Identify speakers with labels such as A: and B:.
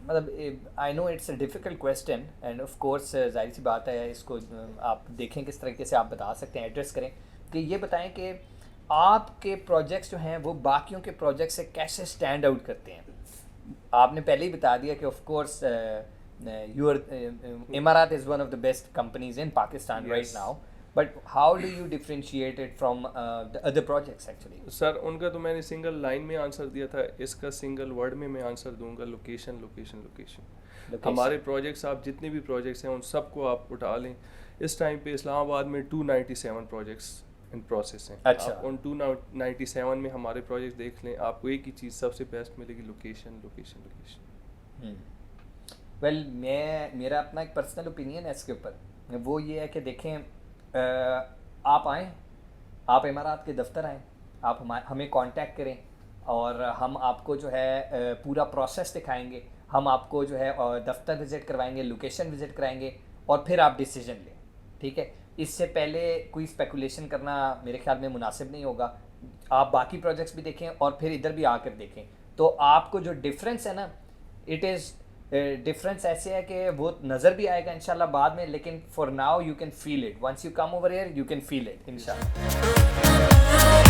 A: مطلب I know it's a difficult question and of course ظاہر سی بات ہے اس کو آپ دیکھیں کس طریقے سے آپ بتا سکتے ہیں ایڈریس کریں کہ یہ بتائیں کہ آپ کے پروجیکٹس جو ہیں وہ باقیوں کے پروجیکٹ سے کیسے اسٹینڈ آؤٹ کرتے ہیں. آپ نے پہلے ہی بتا دیا کہ of course your Emirates is one of the best companies in Pakistan right now, but how do you differentiate it from the other projects actually?
B: Sir ان کا تو میں نے سنگل لائن میں آنسر دیا تھا, اس کا سنگل ورڈ میں آنسر دوں گا, لوکیشن لوکیشن لوکیشن. ہمارے پروجیکٹس آپ جتنے بھی پروجیکٹس ہیں ان سب کو آپ اٹھا لیں, اس ٹائم پہ اسلام آباد میں 297 پروجیکٹس ان پروسیس ہیں. آپ ان 297 میں ہمارے پروجیکٹ دیکھ لیں, آپ کو ایک ہی چیز سب سے بیسٹ ملے گی, لوکیشن لوکیشن لوکیشن.
A: ویل میرا اپنا ایک پرسنل اوپینین ہے اس کے اوپر, وہ یہ ہے کہ دیکھیں آپ آئیں, آپ امارات کے دفتر آئیں, آپ ہمیں کانٹیکٹ کریں اور ہم آپ کو جو ہے پورا پروسیس دکھائیں گے, ہم آپ کو جو ہے دفتر وزٹ کروائیں گے, لوکیشن وزٹ کرائیں گے, اور پھر آپ ڈیسیجن لیں. ٹھیک ہے, اس سے پہلے کوئی اسپیکولیشن کرنا میرے خیال میں مناسب نہیں ہوگا. آپ باقی پروجیکٹس بھی دیکھیں اور پھر ادھر بھی آ کر دیکھیں, تو آپ کو جو ڈفرینس ہے نا, اٹ از ڈفرینس ایسے ہے کہ وہ نظر بھی آئے گا انشاءاللہ بعد میں, لیکن for now you can feel it, once you come over here you can feel it انشاءاللہ.